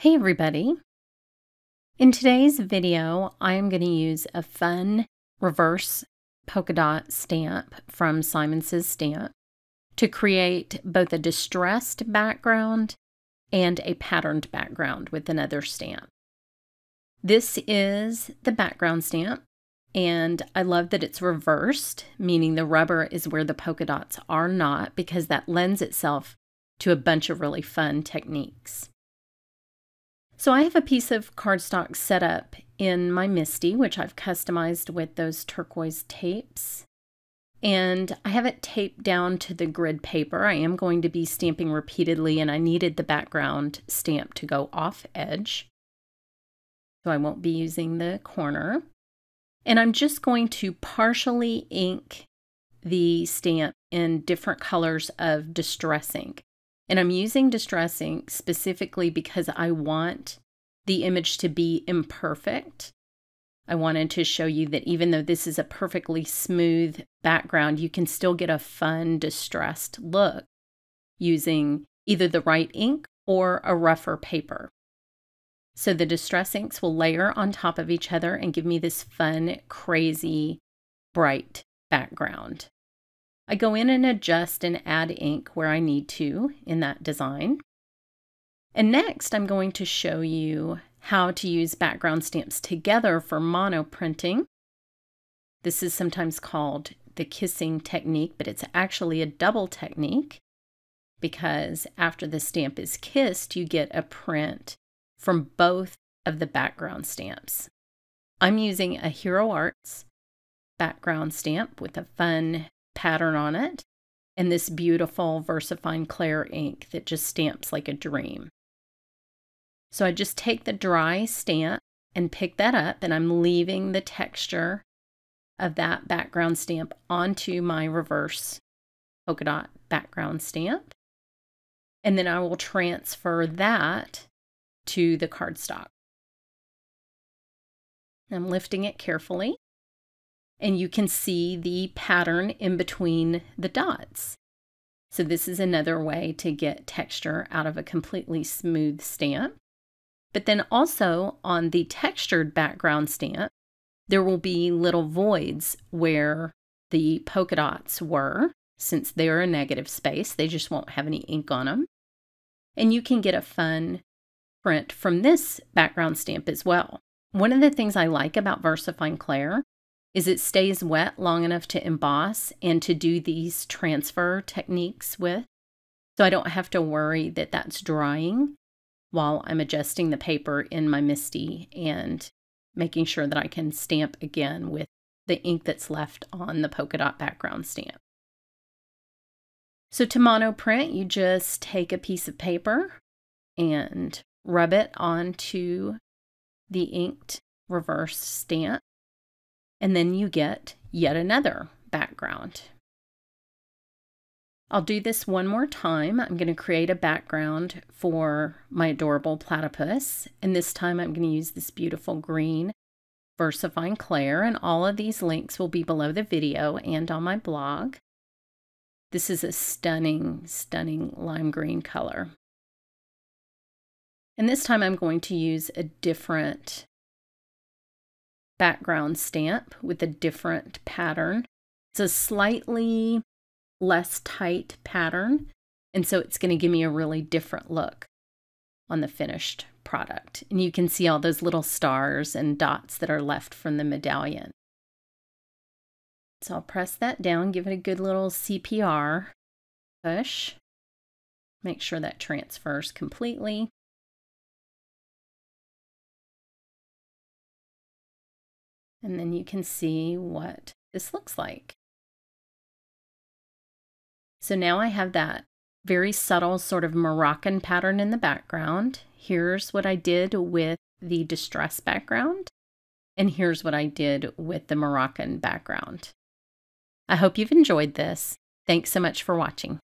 Hey everybody! In today's video, I am going to use a fun reverse polka dot stamp from Simon Says Stamp to create both a distressed background and a patterned background with another stamp. This is the background stamp, and I love that it's reversed, meaning the rubber is where the polka dots are not, because that lends itself to a bunch of really fun techniques. So I have a piece of cardstock set up in my MISTI, which I've customized with those turquoise tapes. And I have it taped down to the grid paper. I am going to be stamping repeatedly, and I needed the background stamp to go off edge. So I won't be using the corner. And I'm just going to partially ink the stamp in different colors of distress ink. And I'm using distress ink specifically because I want the image to be imperfect. I wanted to show you that even though this is a perfectly smooth background, you can still get a fun distressed look using either the right ink or a rougher paper. So the distress inks will layer on top of each other and give me this fun, crazy, bright background. I go in and adjust and add ink where I need to in that design. And next, I'm going to show you how to use background stamps together for monoprinting. This is sometimes called the kissing technique, but it's actually a double technique because after the stamp is kissed, you get a print from both of the background stamps. I'm using a Hero Arts background stamp with a fun pattern on it and this beautiful VersaFine Clair ink that just stamps like a dream. So I just take the dry stamp and pick that up, and I'm leaving the texture of that background stamp onto my reverse polka dot background stamp. And then I will transfer that to the cardstock. I'm lifting it carefully, and you can see the pattern in between the dots. So this is another way to get texture out of a completely smooth stamp. But then also on the textured background stamp, there will be little voids where the polka dots were. Since they're a negative space, they just won't have any ink on them. And you can get a fun print from this background stamp as well. One of the things I like about VersaFine Clair is it stays wet long enough to emboss and to do these transfer techniques with. So I don't have to worry that that's drying while I'm adjusting the paper in my MISTI and making sure that I can stamp again with the ink that's left on the polka dot background stamp. So to monoprint, you just take a piece of paper and rub it onto the inked reverse stamp, and then you get yet another background. I'll do this one more time. I'm going to create a background for my adorable platypus, and this time I'm going to use this beautiful green VersaFine Clair, and all of these links will be below the video and on my blog. This is a stunning, stunning lime green color. And this time I'm going to use a different background stamp with a different pattern. It's a slightly less tight pattern, and so it's going to give me a really different look on the finished product. And you can see all those little stars and dots that are left from the medallion. So I'll press that down, give it a good little CPR push. Make sure that transfers completely. And then you can see what this looks like. So now I have that very subtle sort of Moroccan pattern in the background. Here's what I did with the distress background, and here's what I did with the Moroccan background. I hope you've enjoyed this. Thanks so much for watching.